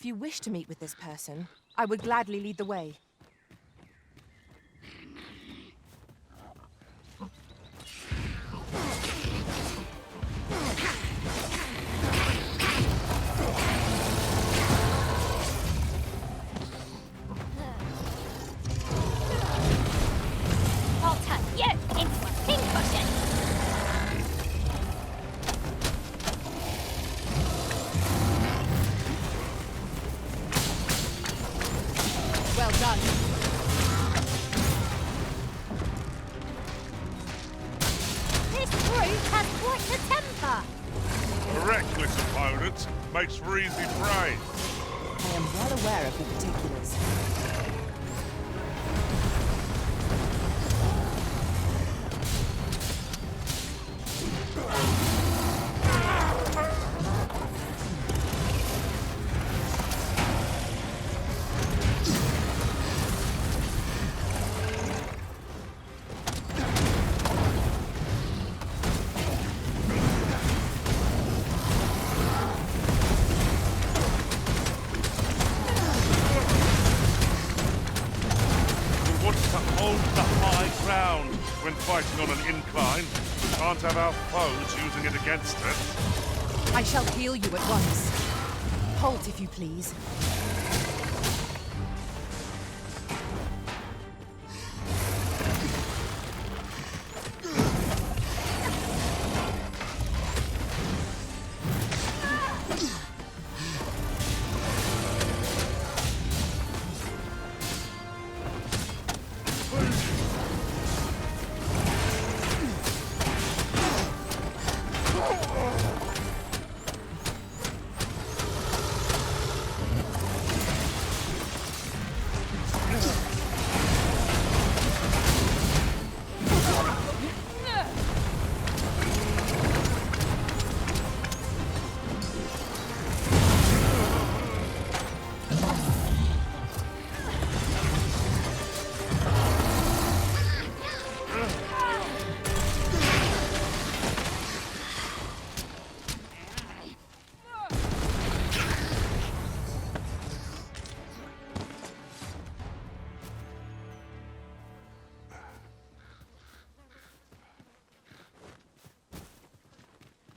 you wish to meet with this person, I would gladly lead the way. I'll turn you into a pincushion. Well done. This brute has quite the temper. A reckless opponent makes for easy prey. I am well aware of the particulars. When fighting on an incline, we can't have our foes using it against us. I shall heal you at once. Halt, if you please.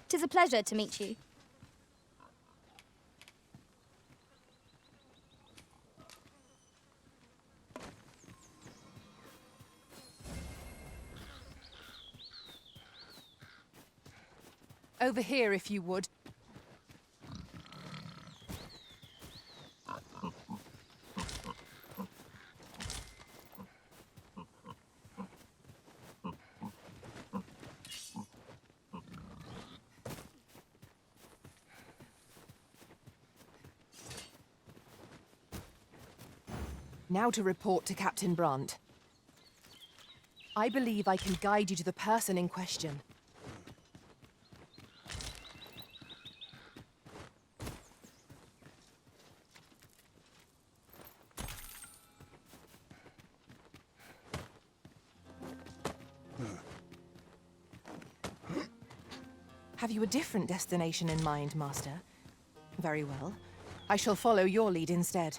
Tis a pleasure to meet you. Over here, if you would. Now to report to Captain Brandt. I believe I can guide you to the person in question. Have you a different destination in mind, Master? Very well. I shall follow your lead instead.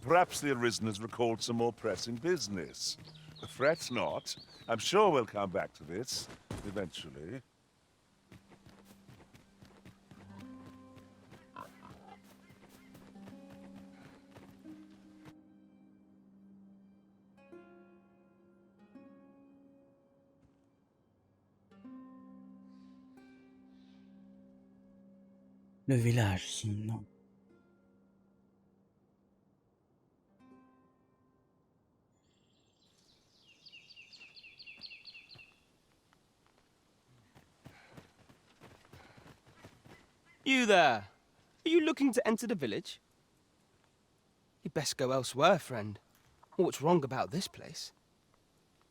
Perhaps the Arisen has recalled some more pressing business. Fret not. I'm sure we'll come back to this, eventually. Le village, sinon. You there! Are you looking to enter the village? You'd best go elsewhere, friend. What's wrong about this place?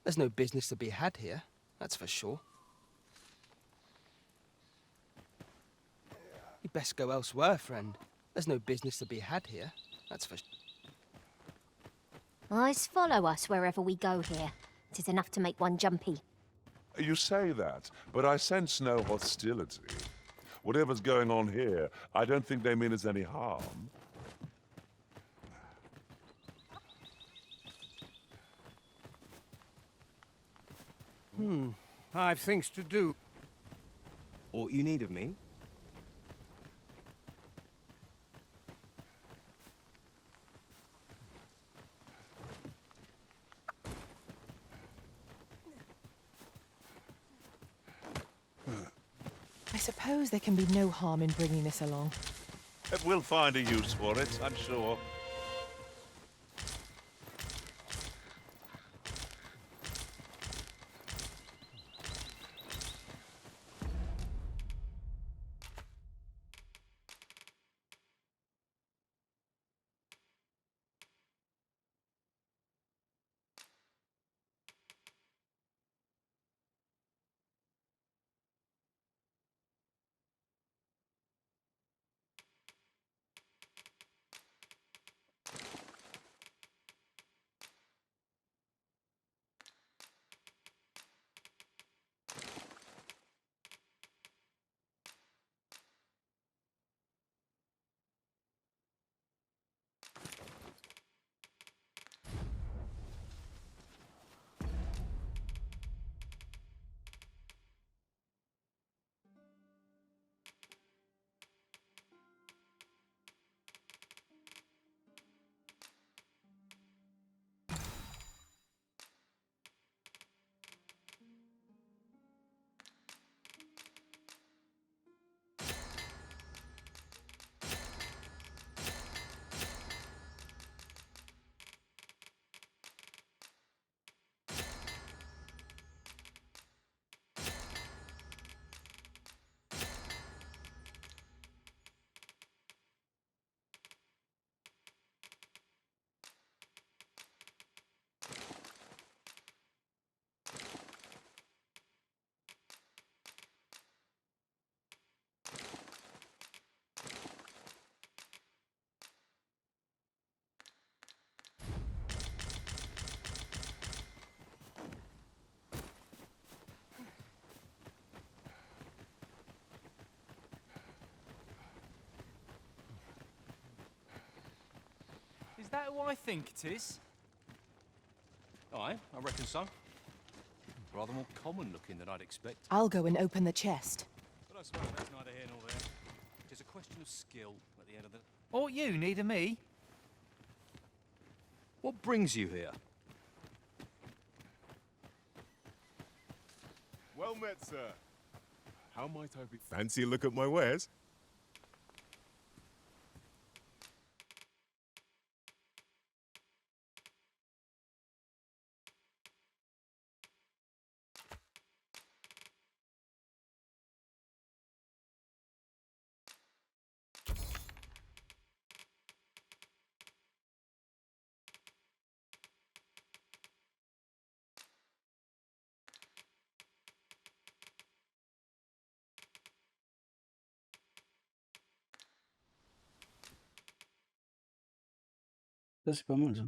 There's no business to be had here, that's for sure. You'd best go elsewhere, friend. There's no business to be had here, that's for sure. Eyes follow us wherever we go here. 'Tis enough to make one jumpy. You say that, but I sense no hostility. Whatever's going on here, I don't think they mean us any harm. I've things to do. What you need of me? I suppose there can be no harm in bringing this along. We'll find a use for it, I'm sure. Is that who I think it is? Aye, I reckon so. Rather more common looking than I'd expect. I'll go and open the chest. But I suppose that's neither here nor there. It's a question of skill at the end of the... Ought you need of me? What brings you here? Well met, sir. How might I be? Fancy a look at my wares? Ça, c'est pas mal, ça.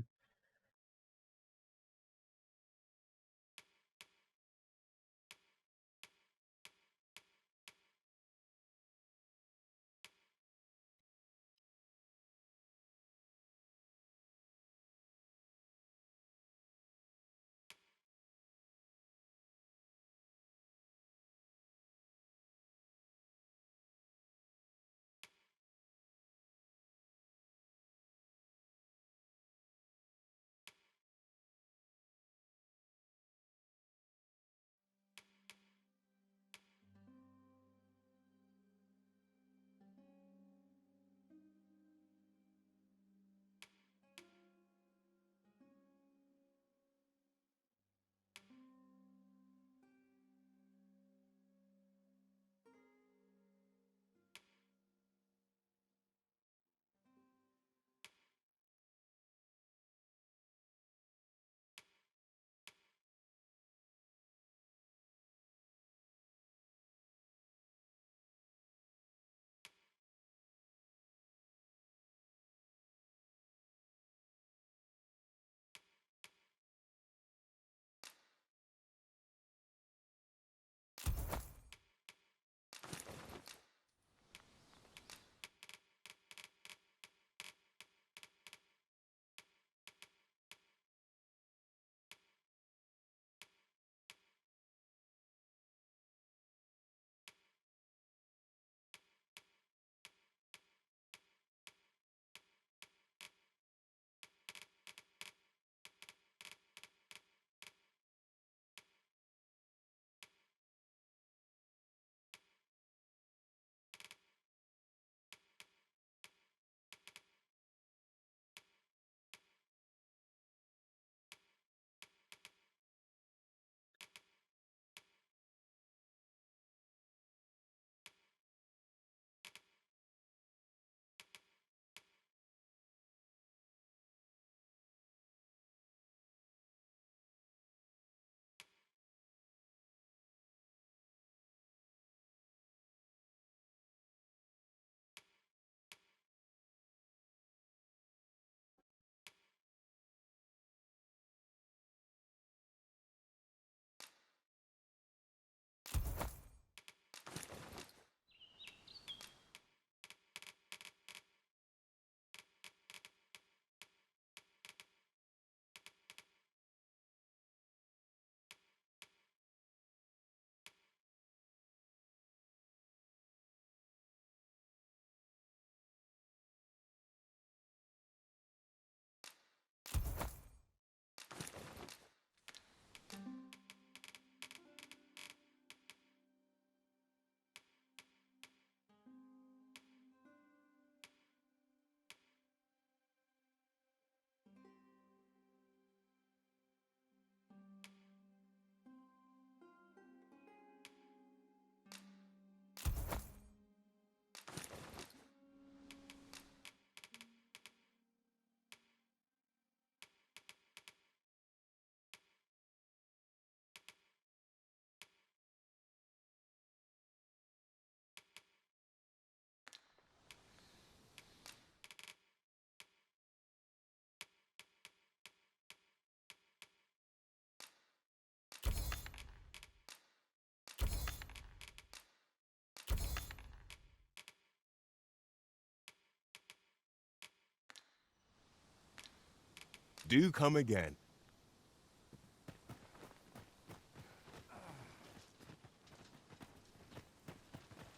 Do come again.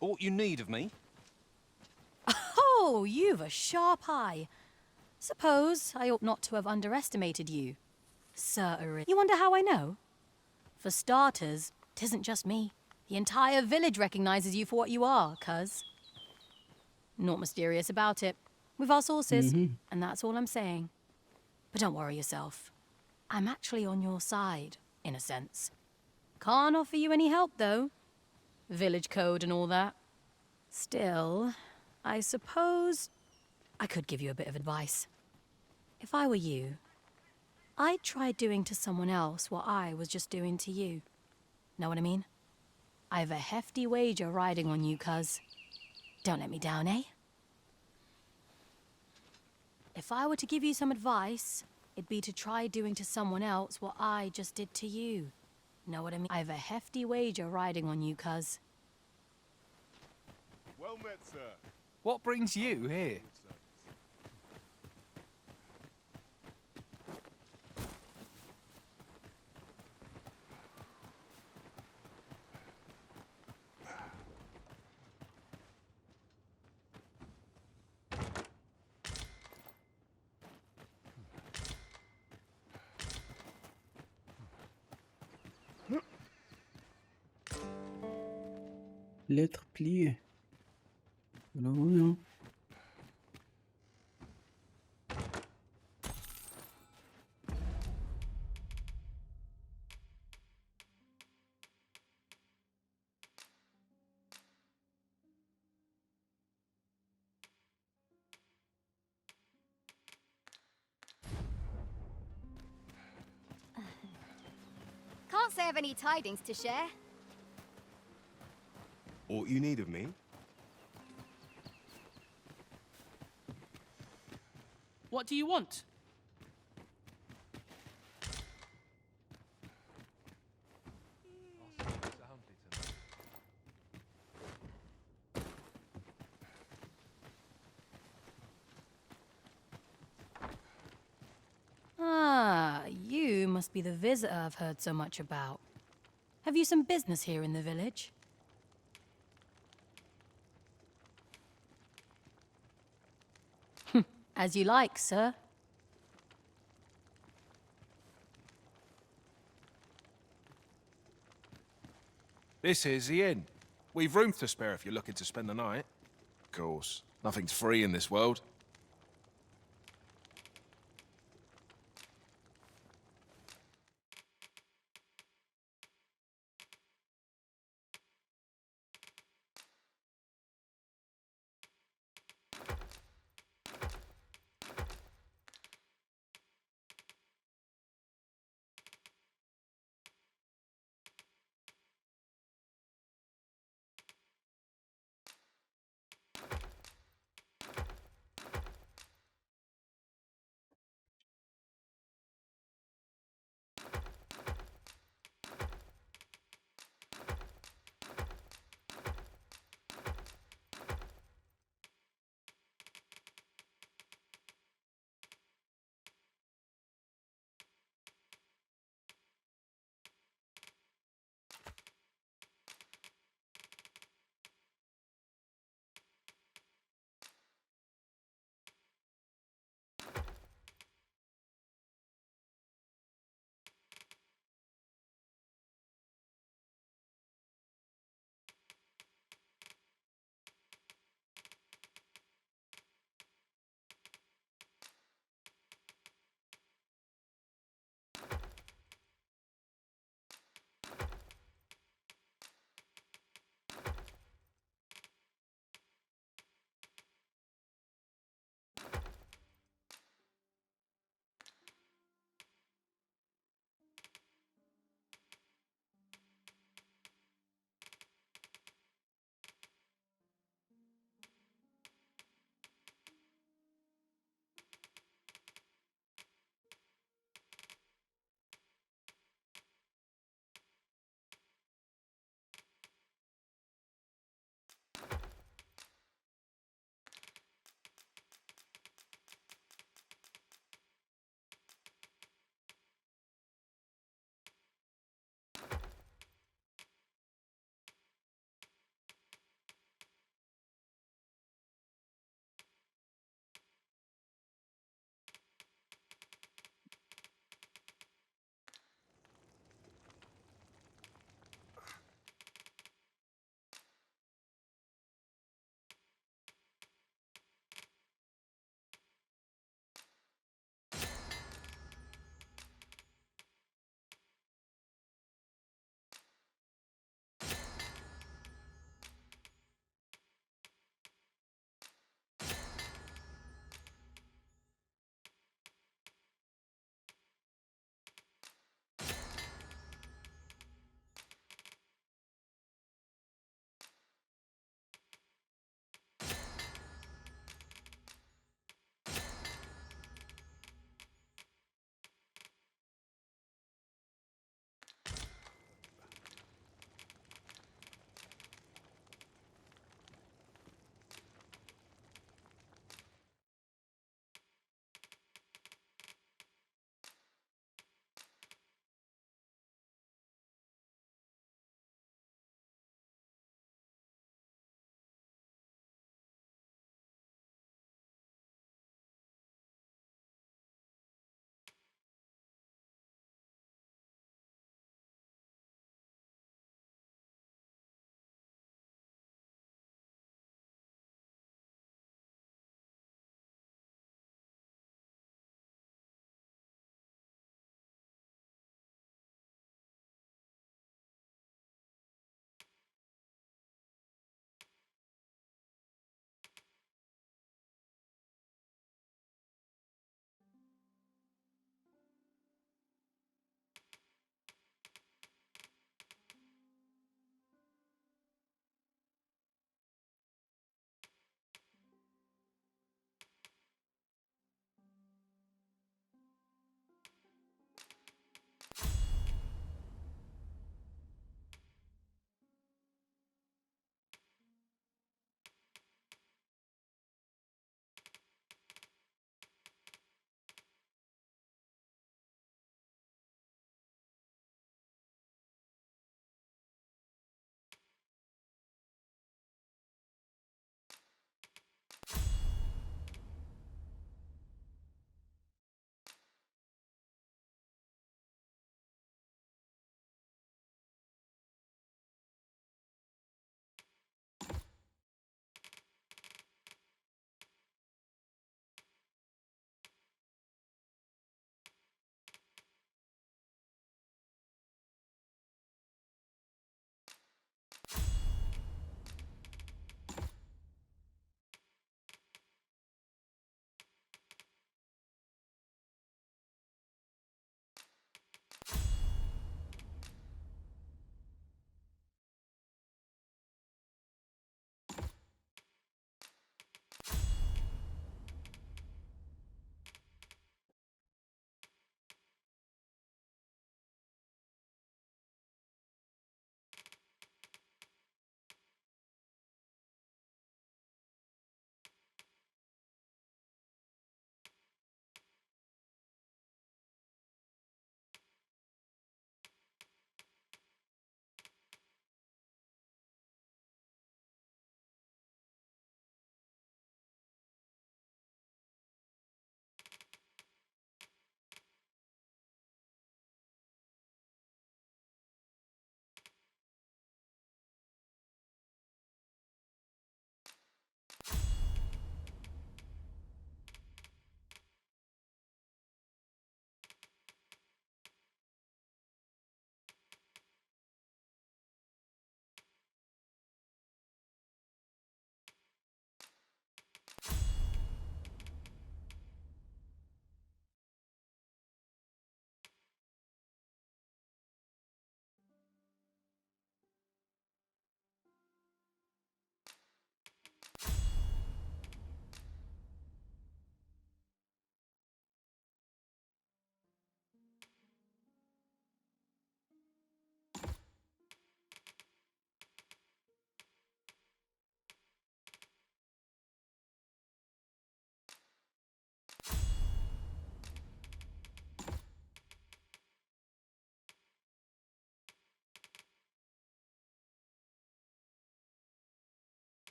Aught you need of me? Oh, you've a sharp eye. Suppose I ought not to have underestimated you. Certainly. You wonder how I know? For starters, 'tisn't just me. The entire village recognizes you for what you are, cuz. Naught mysterious about it. We've our sources, and that's all I'm saying. But don't worry yourself. I'm actually on your side, in a sense. Can't offer you any help, though. Village code and all that. Still, I suppose I could give you a bit of advice. If I were you, I'd try doing to someone else what I was just doing to you. Know what I mean? I've a hefty wager riding on you, cuz. Don't let me down, eh? If I were to give you some advice, it'd be to try doing to someone else what I just did to you. Know what I mean? I've a hefty wager riding on you, cuz. Well met, sir. What brings you here? Lettre pliée. Alors, oui, hein. Can't say I've any tidings to share. Aught you need of me? What do you want? Ah, you must be the visitor I've heard so much about. Have you some business here in the village? As you like, sir. This is the inn. We've room to spare if you're looking to spend the night. Of course, nothing's free in this world.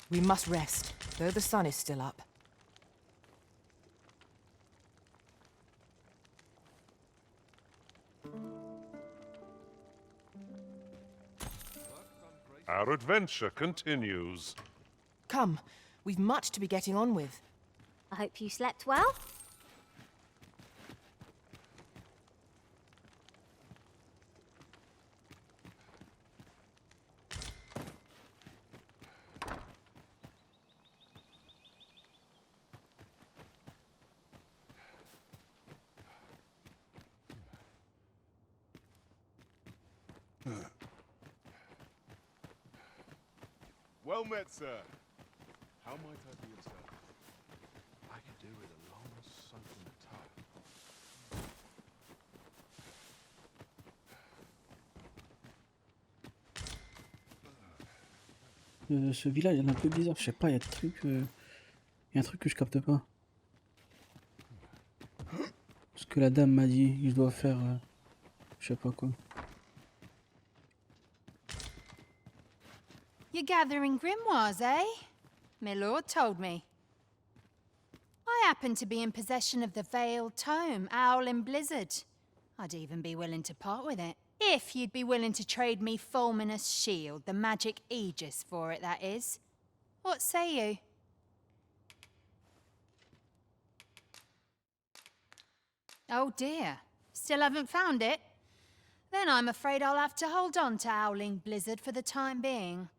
We must rest, though the sun is still up. Our adventure continues. Come, we've much to be getting on with. I hope you slept well. Well met, sir. How might I be of service? I could do with a long sunken tub. Ce village est un peu bizarre, je sais pas, il y a des trucs. Il y a un truc que je capte pas. Ce que la dame m'a dit, je dois faire. Je sais pas quoi. You're gathering grimoires, eh? My lord told me. I happen to be in possession of the Veiled Tome, Owl in Blizzard. I'd even be willing to part with it. If you'd be willing to trade me Fulminous Shield, the magic aegis for it, that is. What say you? Oh dear. Still haven't found it? Then I'm afraid I'll have to hold on to Owling Blizzard for the time being.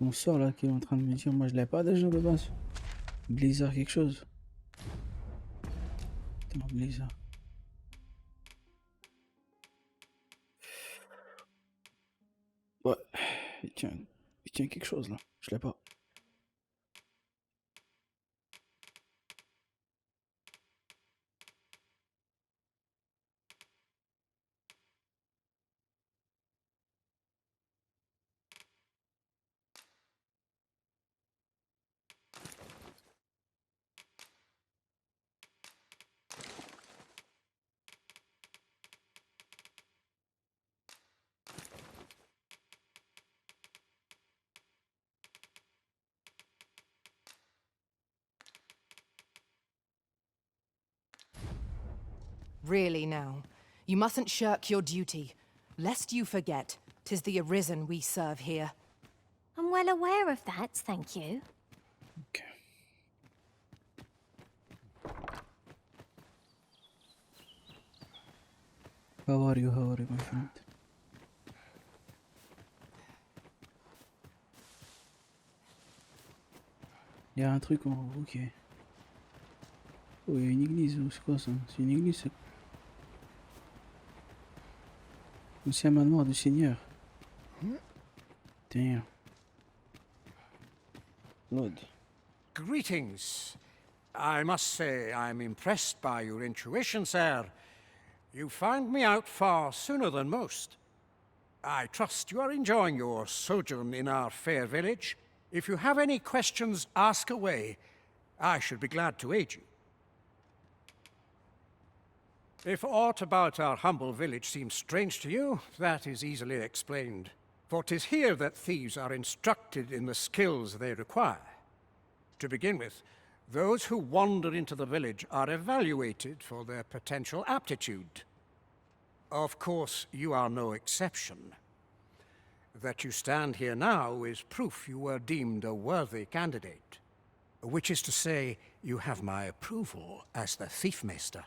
Mon sort là qui est en train de me dire, moi je l'ai pas déjà de base. Blizzard quelque chose. Putain, Blizzard. Ouais, il tient quelque chose là, je l'ai pas. Really now, you mustn't shirk your duty, lest you forget 'tis the Arisen we serve here. I'm well aware of that, thank you. Okay. How are you, my friend? Il y a un truc en haut, ok. Oh, il y a une église, c'est quoi ça? C'est une église, c'est... Ou c'est un manoir du Seigneur? Damn. Lord. Greetings. I must say I'm impressed by your intuition, sir. You found me out far sooner than most. I trust you are enjoying your sojourn in our fair village. If you have any questions, ask away. I should be glad to aid you. If aught about our humble village seems strange to you, that is easily explained. For 'tis here that thieves are instructed in the skills they require. To begin with, those who wander into the village are evaluated for their potential aptitude. Of course, you are no exception. That you stand here now is proof you were deemed a worthy candidate. Which is to say, you have my approval as the Thiefmeister.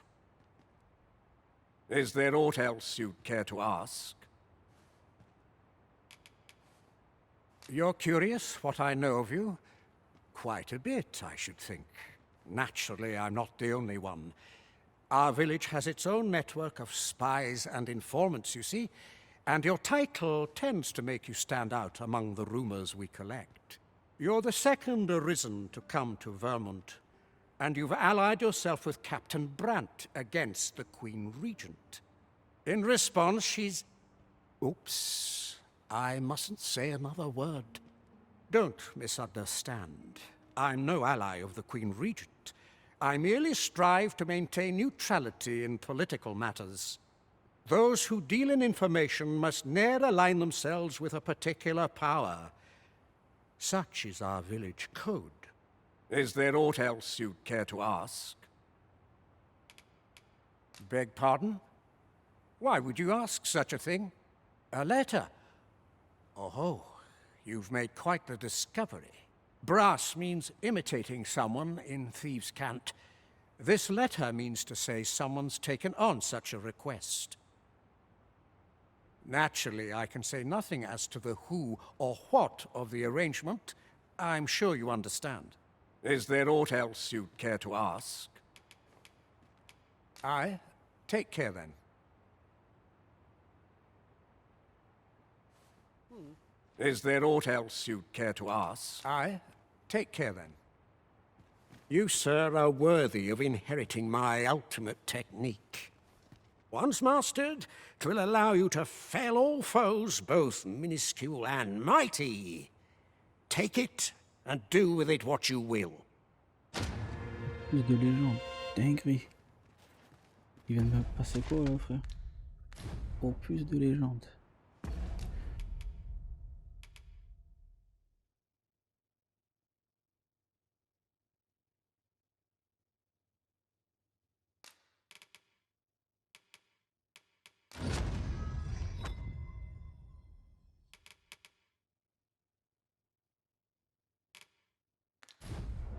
Is there aught else you'd care to ask? You're curious what I know of you? Quite a bit, I should think. Naturally, I'm not the only one. Our village has its own network of spies and informants, you see, and your title tends to make you stand out among the rumors we collect. You're the second Arisen to come to Vermont, and you've allied yourself with Captain Brant against the Queen Regent. In response, she's... Oops. I mustn't say another word. Don't misunderstand. I'm no ally of the Queen Regent. I merely strive to maintain neutrality in political matters. Those who deal in information must ne'er align themselves with a particular power. Such is our village code. Is there aught else you'd care to ask? Beg pardon? Why would you ask such a thing? A letter? Oh, you've made quite the discovery. Brass means imitating someone in thieves' cant. This letter means to say someone's taken on such a request. Naturally, I can say nothing as to the who or what of the arrangement. I'm sure you understand. Is there aught else you'd care to ask? Aye. Take care, then. Is there aught else you'd care to ask? Aye. Take care, then. You, sir, are worthy of inheriting my ultimate technique. Once mastered, 'twill allow you to fell all foes, both minuscule and mighty. Take it, and do with it what you will. Plus de légende. Dinguerie. Il vient de me passer quoi là, frère? Oh, plus de légende.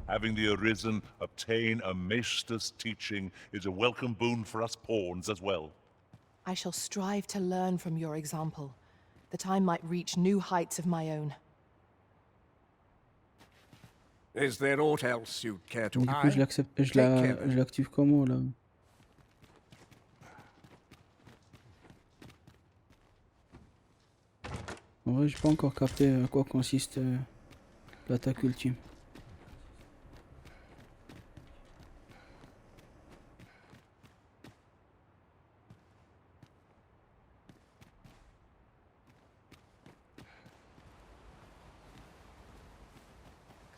Having the Arisen obtain a maester's teaching is a welcome boon for us pawns as well. I shall strive to learn from your example, that I might reach new heights of my own. Is there aught else you'd care to... Du coup, je l'accepte, je l'active comment là? En vrai, j'ai pas encore capté à quoi consiste l'attaque ultime.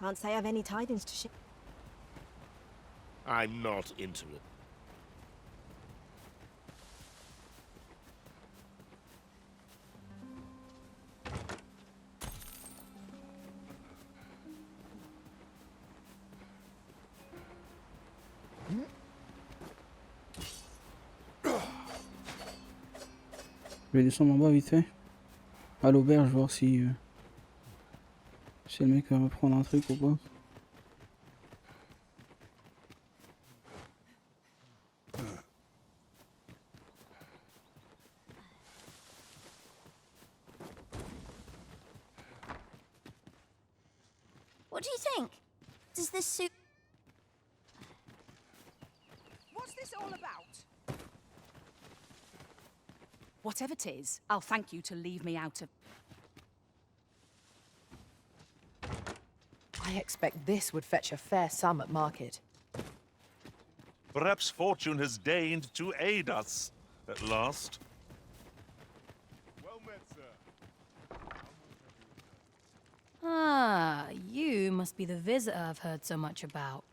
Can't say I've any tidings to share. I'm not into it. Je vais descendre en bas vite fait. À l'auberge, voir si le mec va me prendre un truc ou pas. What do you think? Does this suit... What's this all about? Whatever 'tis, I'll thank you to leave me out of... I expect this would fetch a fair sum at market. Perhaps fortune has deigned to aid us at last. Well met, sir. Ah, you must be the visitor I've heard so much about.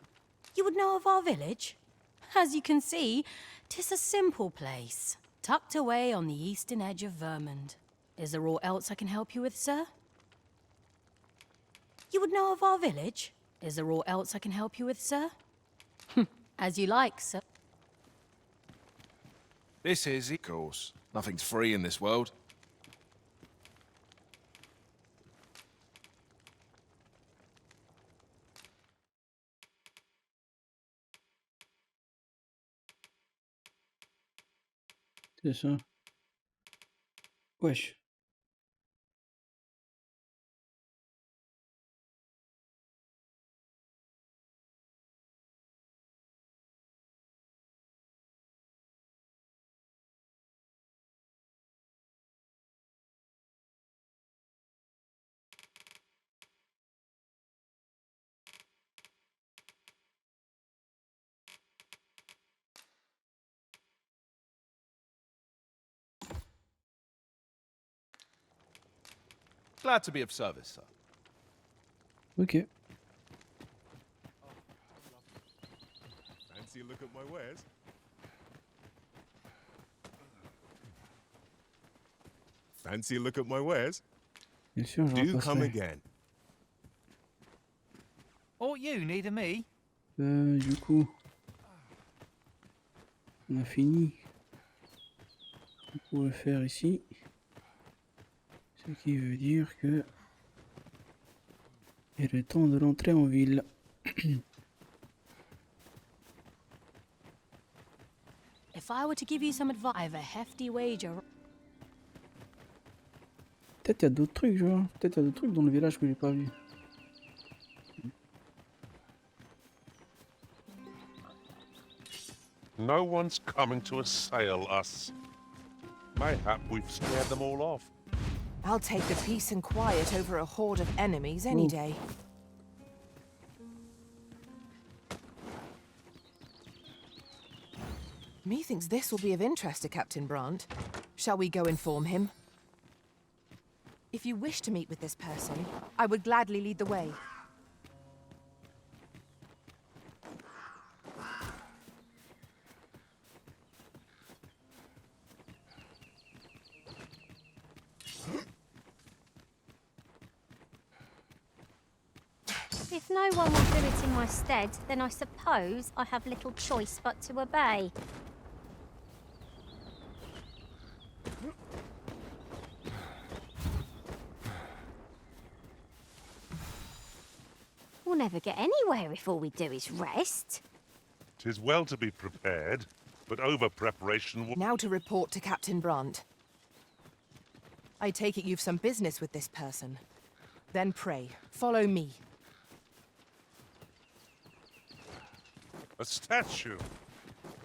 You would know of our village? As you can see, 'tis a simple place, tucked away on the eastern edge of Vermund. Is there aught else I can help you with, sir? You would know of our village? Is there aught else I can help you with, sir? As you like, sir. This is, of course. Nothing's free in this world. C'est ça. Wesh. Glad to be of service, sir. Ok. Fancy a look at my wares? Fancy a look at my wares? Bien sûr, je Do come repasserai. again. Oh, you need me? Du coup, on a fini. On pourrait faire ici. Ce qui veut dire que il est temps de l'entrée en ville. If I were to give you some advice, I have a hefty wager. Peut-être il y a d'autres trucs, genre. Peut-être il y a d'autres trucs dans le village que j'ai pas vu. No one's coming to assail us. Mayhap we've scared them all off. I'll take the peace and quiet over a horde of enemies any day. Methinks this will be of interest to Captain Brandt. Shall we go inform him? If you wish to meet with this person, I would gladly lead the way. If no one will do it in my stead, then I suppose I have little choice but to obey. We'll never get anywhere if all we do is rest. 'Tis well to be prepared, but over-preparation will... Now to report to Captain Brandt. I take it you've some business with this person. Then pray, follow me. A statue!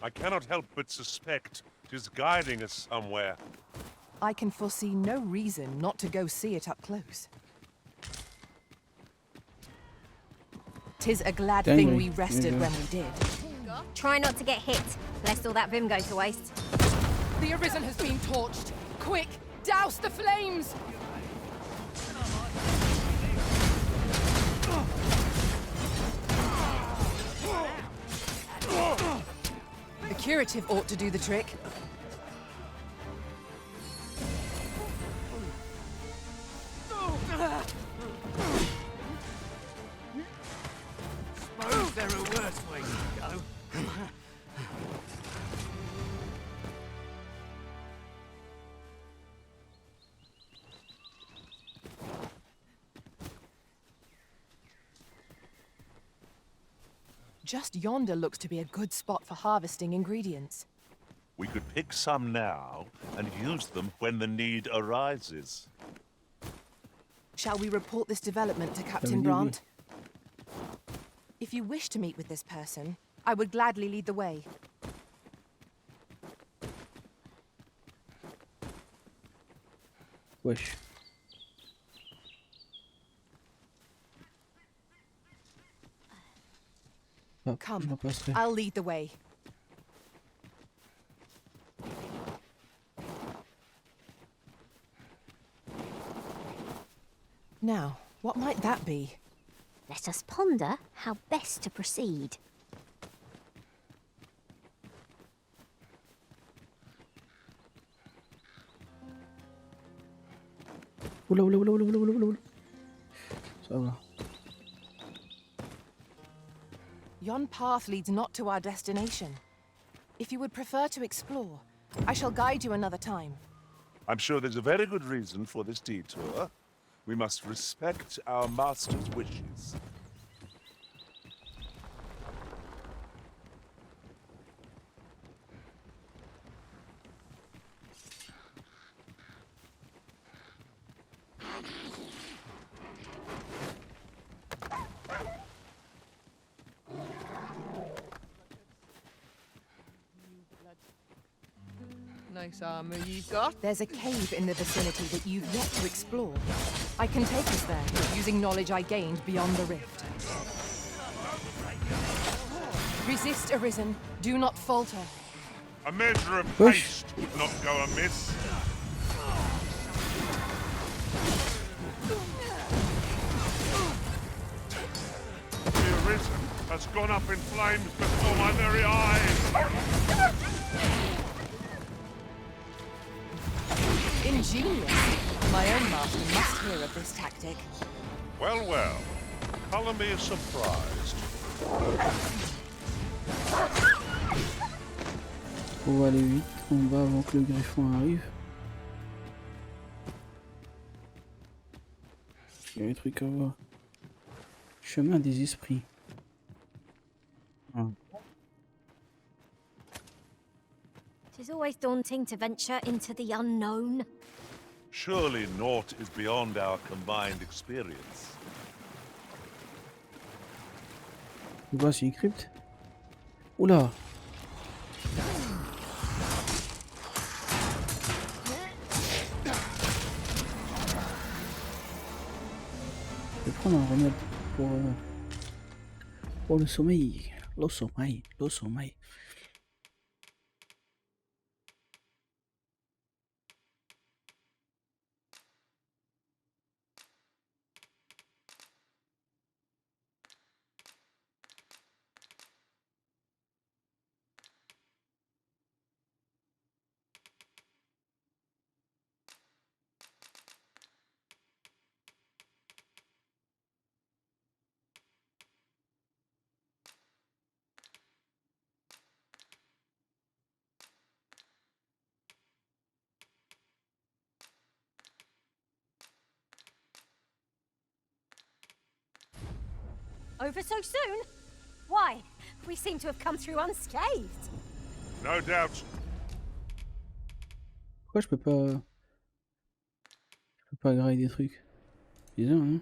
I cannot help but suspect 'tis guiding us somewhere. I can foresee no reason not to go see it up close. 'Tis a glad thing we rested when we did. Try not to get hit, lest all that vim go to waste. The Arisen has been torched! Quick, douse the flames! The curative ought to do the trick. Suppose there are worse ways to go. Just yonder looks to be a good spot for harvesting ingredients. We could pick some now and use them when the need arises. Shall we report this development to Captain Brandt? If you wish to meet with this person, I would gladly lead the way. Wesh. Come, I'll lead the way. Now, what might that be? Let us ponder how best to proceed. Oula, oula, oula, oula, oula, oula, oula. Ça va. Yon path leads not to our destination. If you would prefer to explore, I shall guide you another time. I'm sure there's a very good reason for this detour. We must respect our master's wishes. Nice armor you've got. There's a cave in the vicinity that you've yet to explore. I can take us there, using knowledge I gained beyond the rift. Resist, Arisen. Do not falter. A measure of haste would not go amiss. The Arisen has gone up in flames before my very eyes. Ingenious. My own master must hear of this tactic. Well, well. Colour me surprised. On va aller vite en bas avant que le griffon arrive. Il y a des trucs à voir. Chemin des esprits. Ah. It is always daunting to venture into the unknown. Surely naught is beyond our combined experience. On voit c'est une crypte. Oula. Je vais prendre un remède pour le sommeil. Le sommeil. Le sommeil. Over so soon? Why? We seem to have come through unscathed. No doubt. Pourquoi je peux pas grailler des trucs? Bizarre, hein?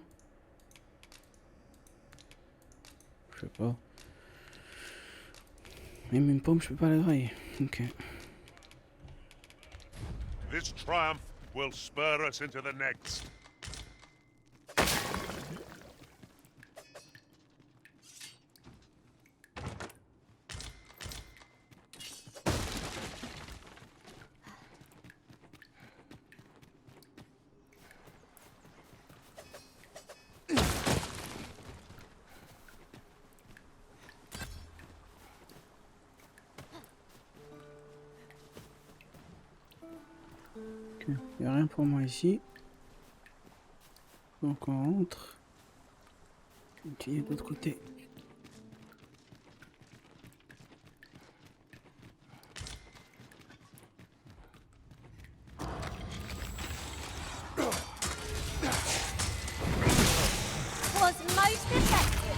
Je sais pas. Même une pomme, je peux pas la grailler. Ok. This triumph will spur us into the next. Ok, y a rien pour moi ici. Donc on rentre. Continuer de l'autre côté. Was most effective.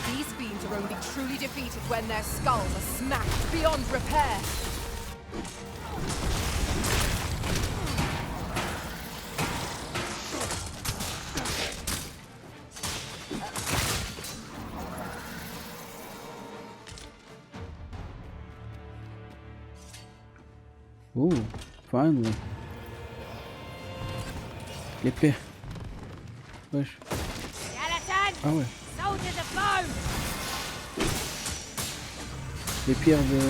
These fiends are only truly defeated when their skulls are smashed beyond repair. Oh, finally. L'épée. Wesh. Ah ouais. Soldiers of bone. Les pierres de...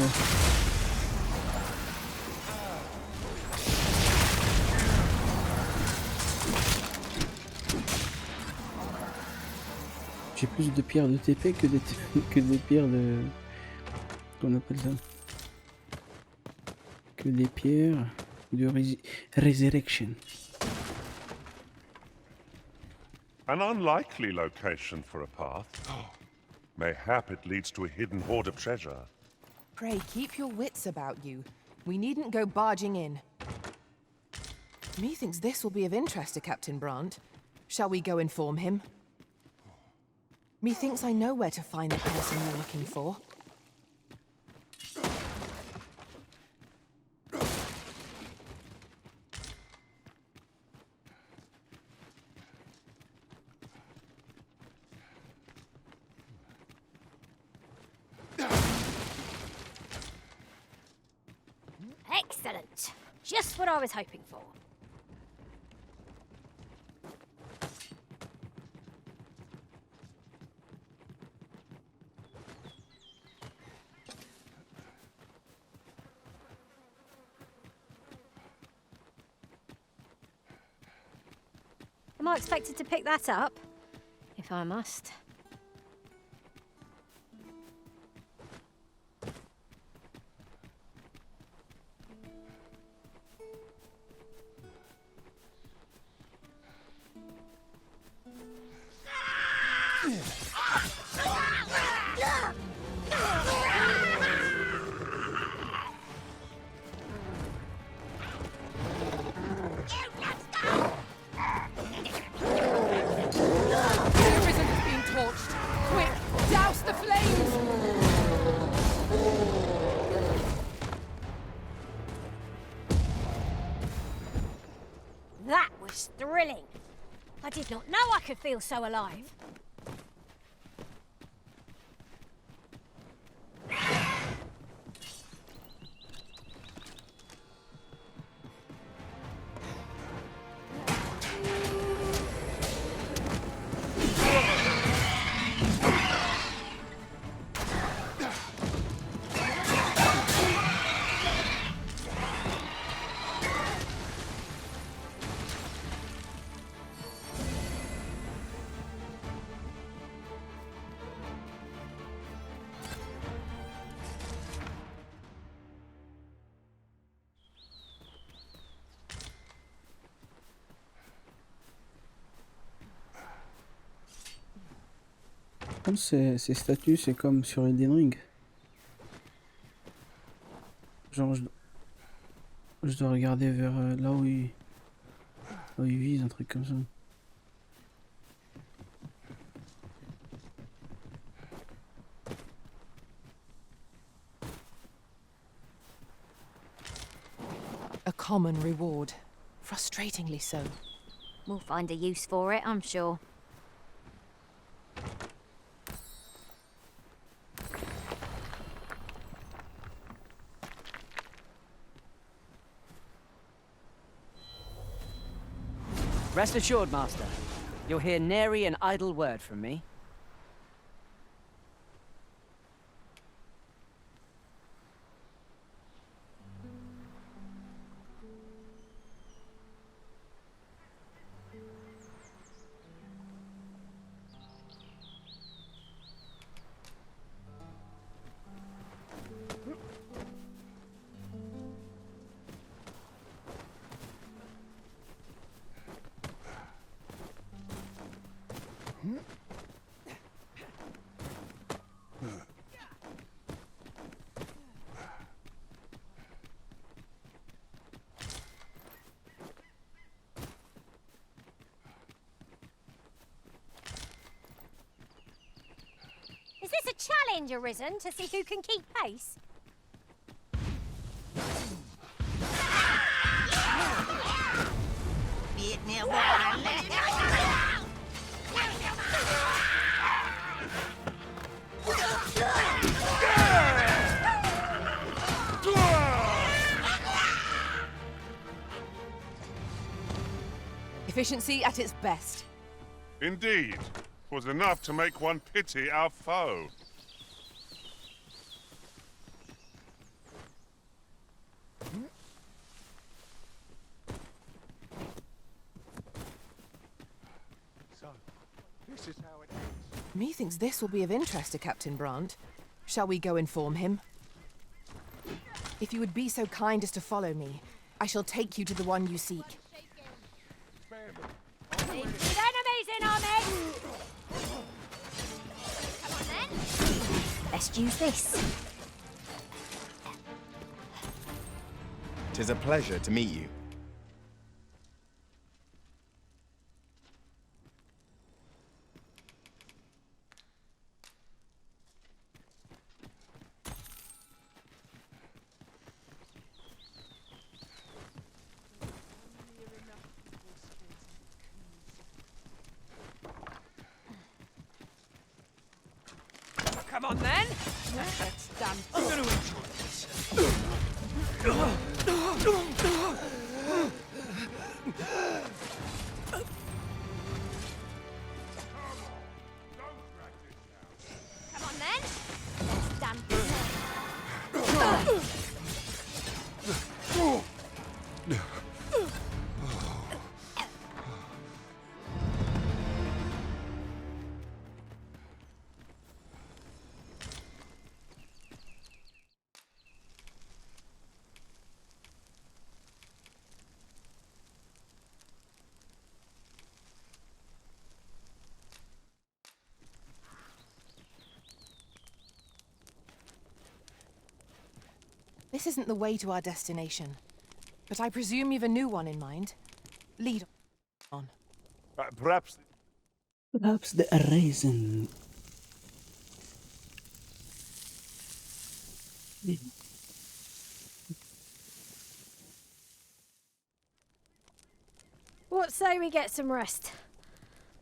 J'ai plus de pierres de TP que des pierres de... Qu'on appelle ça? Que des pierres de resurrection. An unlikely location for a path. Mayhap it leads to a hidden hoard of treasure. Pray, keep your wits about you. We needn't go barging in. Methinks this will be of interest to Captain Brandt. Shall we go inform him? Methinks I know where to find the person you're looking for. Excellent. Just what I was hoping for. Am I expected to pick that up? If I must. thrilling. I did not know I could feel so alive. Comme ces statues, c'est comme sur Elden Ring. Genre, je dois regarder vers là où il vise, un truc comme ça. A common reward. Frustratingly so. We'll find a use for it, I'm sure. Rest assured, Master. You'll hear nary an idle word from me. Is this a challenge arisen to see who can keep pace? Efficiency at its best. Indeed. 'Twas enough to make one pity our foe. So, this is how it ends. Methinks this will be of interest to Captain Brandt. Shall we go inform him? If you would be so kind as to follow me, I shall take you to the one you seek. With enemies in our midst! Come on then. Best use this. 'Tis a pleasure to meet you. Come on then! Let's stand. I'm going to enjoy this. Come on then. Let's stand. This isn't the way to our destination, but I presume you've a new one in mind. Lead on. Perhaps the reason. What say we get some rest?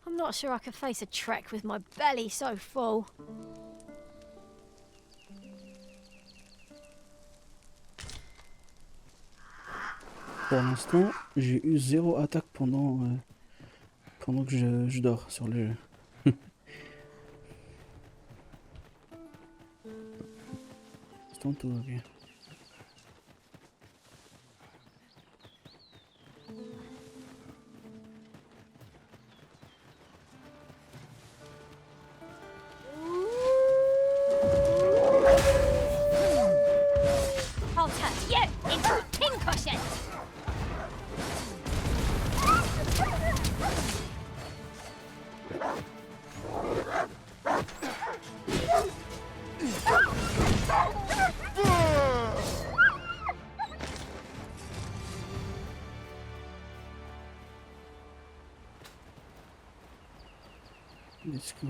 I'm not sure I could face a trek with my belly so full. Pour l'instant, j'ai eu 0 attaque pendant que je dors sur le jeu. Pour l'instant, tout va bien. I'll turn you into a pincushion! Let's go.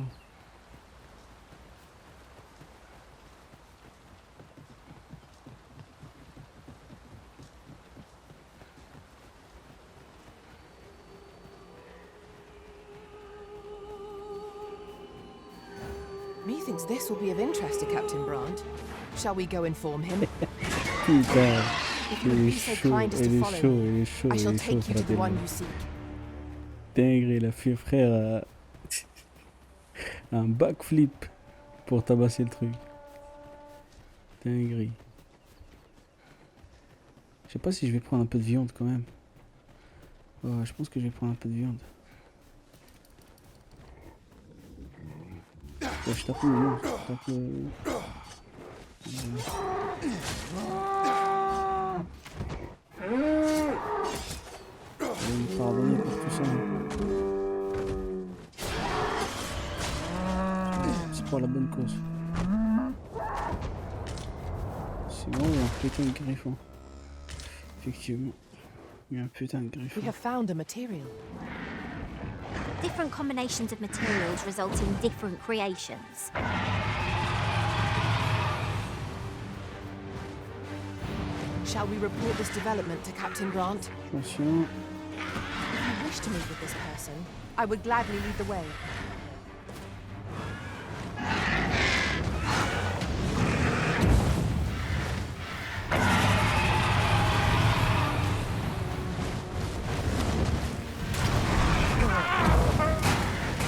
Methinks this will be of interest to Captain Brandt. Shall we go inform him? Putain, If you would be so kind as to follow me, I shall take you to the one you seek. Dingue, il a fait frère un backflip pour tabasser le truc. Dinguerie. Je sais pas si je vais prendre un peu de viande quand même. Ouais, je pense que je vais prendre un peu de viande. Ouais, je tape le monstre, je tape le... Je vais me pardonner pour tout ça. C'est pour la bonne cause. Sinon, il y a un putain de griffon. Effectivement, il y a un putain de griffon. We have found a material. Different combinations of materials result in different creations. Shall we report this development to Captain Brandt? Attention. If you wish to meet with this person, I would gladly lead the way.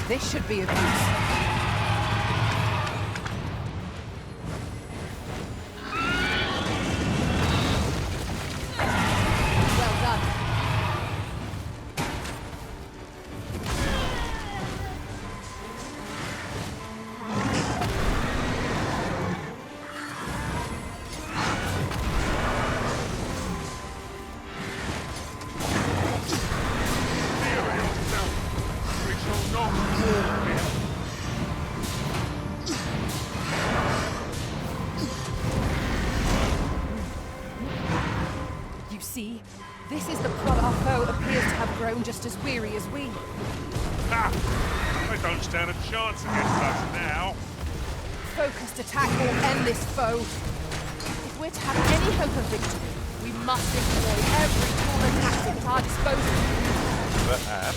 This should be of use. Well done. See, this is the plot our foe appears to have grown just as weary as we. Ha! I don't stand a chance against us now. Focused attack will end this foe. If we're to have any hope of victory, we must employ every tool and tactic at our disposal. Perhaps.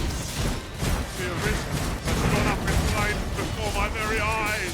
The arisen has gone up in flames before my very eyes.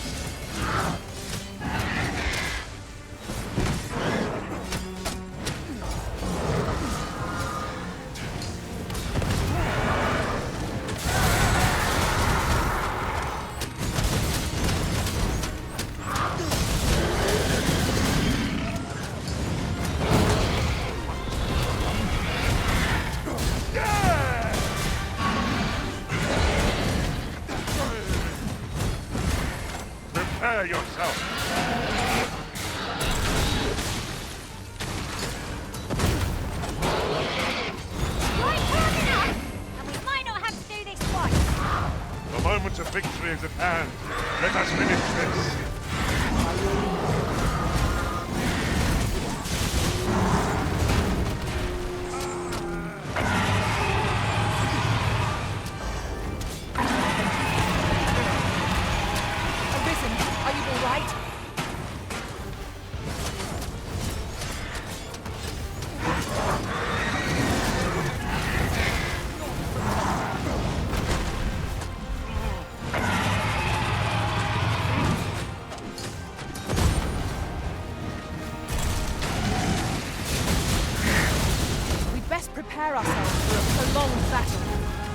Prepare yourself. Right hard enough, and we might not have to do this twice. The moment of victory is at hand. Let us finish this. Arisen, are you all right?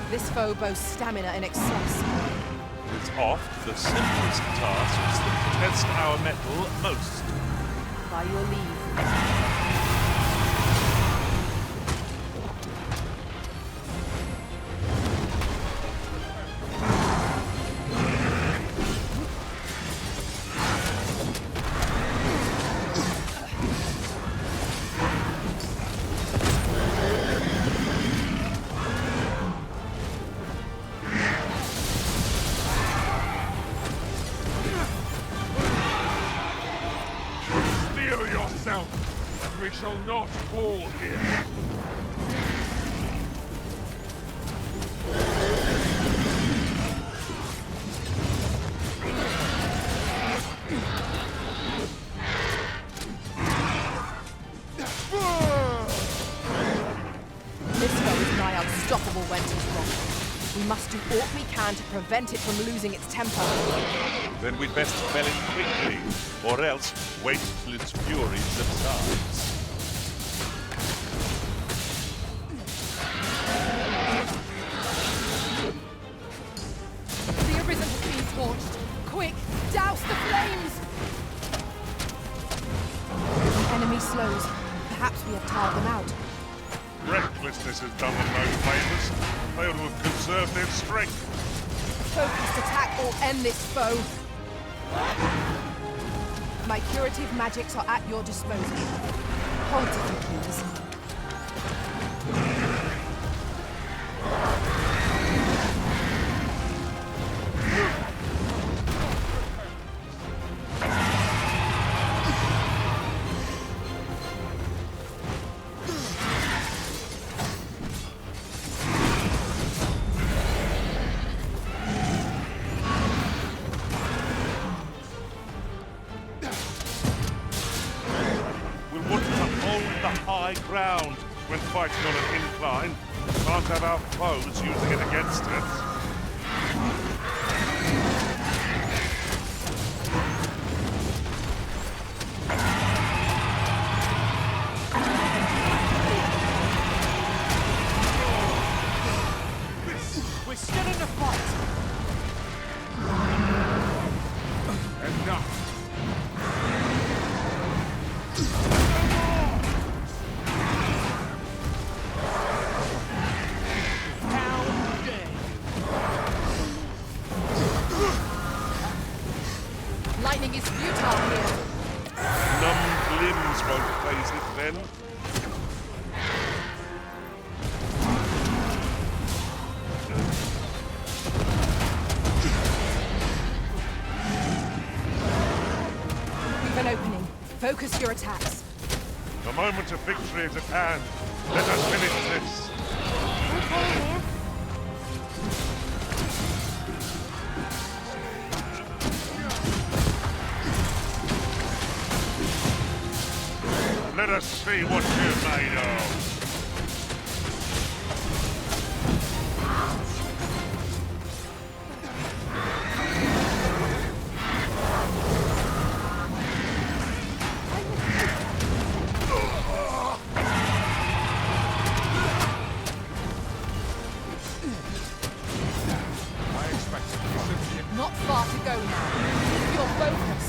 This foe boasts stamina in excess. It's oft the simplest tasks that test our mettle most. By your leave. We shall not fall here. This foe is nigh unstoppable when 'tis wrong. We must do aught we can to prevent it from losing its temper. Then we'd best fell it quickly, or else wait till its fury subsides. The Arisen has been torched. Quick, douse the flames! Enemy slows. Perhaps we have tired them out. Recklessness has done them no favours. They ought to have conserved their strength. Focused attack will end this foe. My curative magics are at your disposal. Hold it, please. Ground when fighting on an incline. Can't have our foes using it against us. We're still in the fight. Enough. Lightning is futile here. Numbed limbs won't phase it then. We've an opening. Focus your attacks. The moment of victory is at hand. Let us finish this. Okay, here. Let us see what you're made of. Not far to go now. Keep your focus.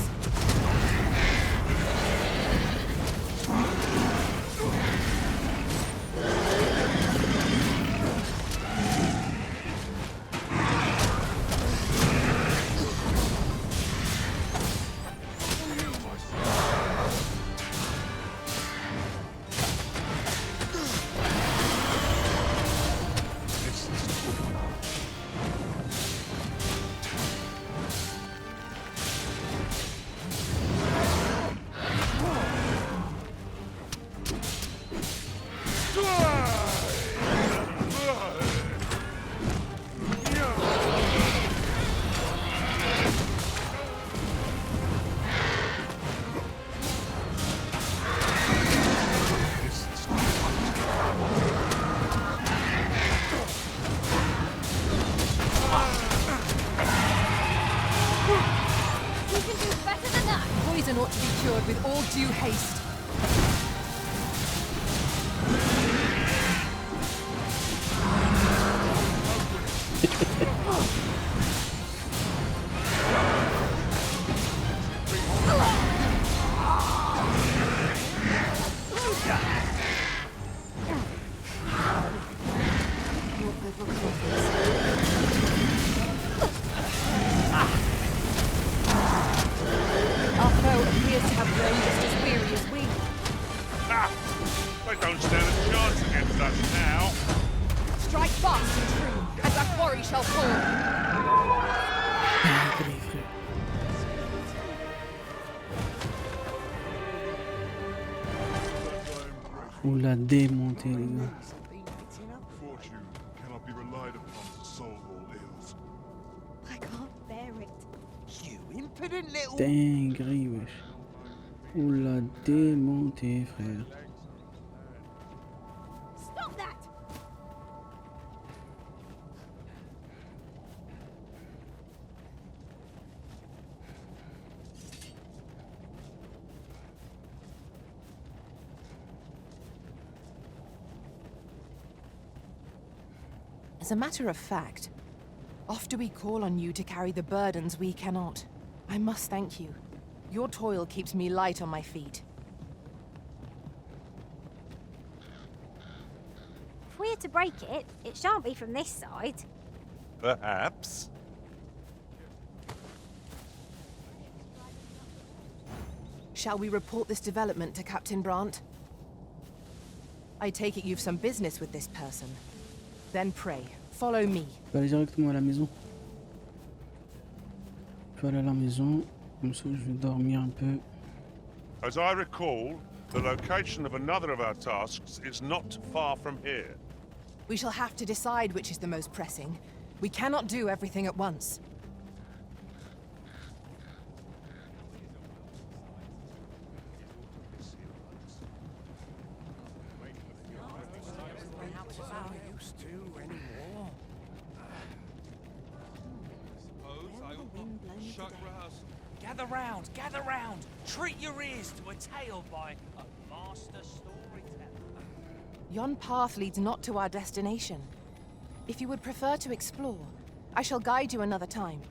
Poison ought to be cured with all due haste. Our foe appears to have grown just as weary as we. Ah! They don't stand a chance against us now. Strike fast and true, as our quarry shall fall. On l'a démonté, les gars. Fortune cannot be relied upon to solve all ills. I can't bear it. You impudent little... Dinguerie, wesh. On l'a démonté, frère. Stop that! As a matter of fact, oft do we call on you to carry the burdens we cannot. I must thank you. Your toil keeps me light on my feet. If we're to break it, it shan't be from this side. Perhaps. Shall we report this development to Captain Brandt? I take it you've some business with this person. Then pray, follow me. Je vais aller directement à la maison. Je vais aller à la maison. Comme ça, je vais dormir un peu. As I recall, the location of another of our tasks is not far from here. We shall have to decide which is the most pressing. We cannot do everything at once. Gather round! Treat your ears to a tale by a master storyteller. Yon path leads not to our destination. If you would prefer to explore, I shall guide you another time.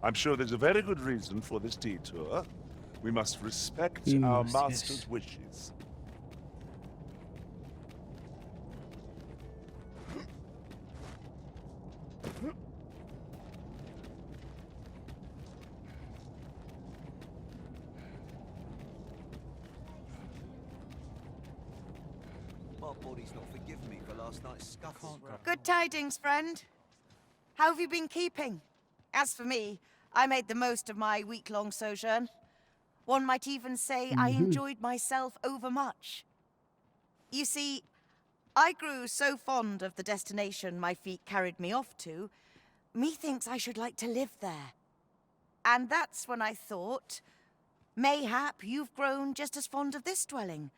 I'm sure there's a very good reason for this detour. We must respect We our must, master's yes. wishes. Good tidings, friend. How have you been keeping? As for me, I made the most of my week-long sojourn. One might even say I enjoyed myself overmuch. You see, I grew so fond of the destination my feet carried me off to, methinks I should like to live there. And that's when I thought, mayhap you've grown just as fond of this dwelling.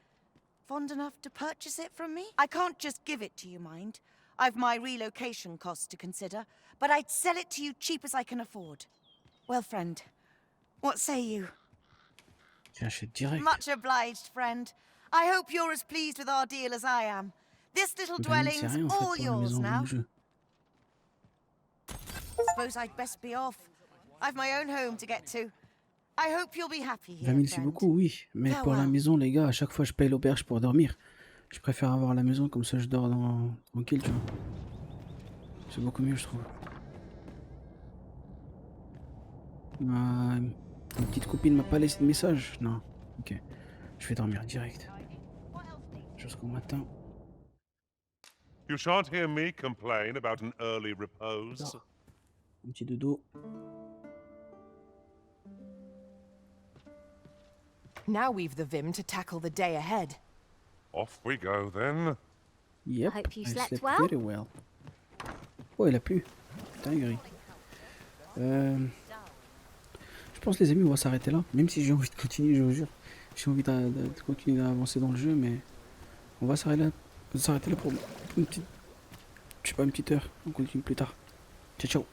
Fond enough to purchase it from me? I can't just give it to you, mind. I've my relocation costs to consider, but I'd sell it to you cheap as I can afford. Well, friend, what say you? J'achète direct. Much obliged, friend. I hope you're as pleased with our deal as I am. This little dwelling's all yours now. Suppose I'd best be off. I've my own home to get to. I hope you'll be happy here, 20 000 c'est beaucoup, oui. Mais pour la maison, les gars, à chaque fois je paye l'auberge pour dormir. Je préfère avoir la maison, comme ça je dors tranquille, tu vois. C'est beaucoup mieux, je trouve. Ma petite copine m'a pas laissé de message. Non. Ok. Je vais dormir direct. Jusqu'au matin. You shan't hear me complain about an early repose. Un petit dodo. Now we've the vim to tackle the day ahead. Off we go then. Yep. I hope you I slept well. very well. Oh, il a plu. Dinguerie. Je pense, les amis, on va s'arrêter là. Même si j'ai envie de continuer, je vous jure. J'ai envie de continuer à avancer dans le jeu, mais on va s'arrêter là pour une petite, je sais pas, une petite heure. On continue plus tard. Ciao, ciao.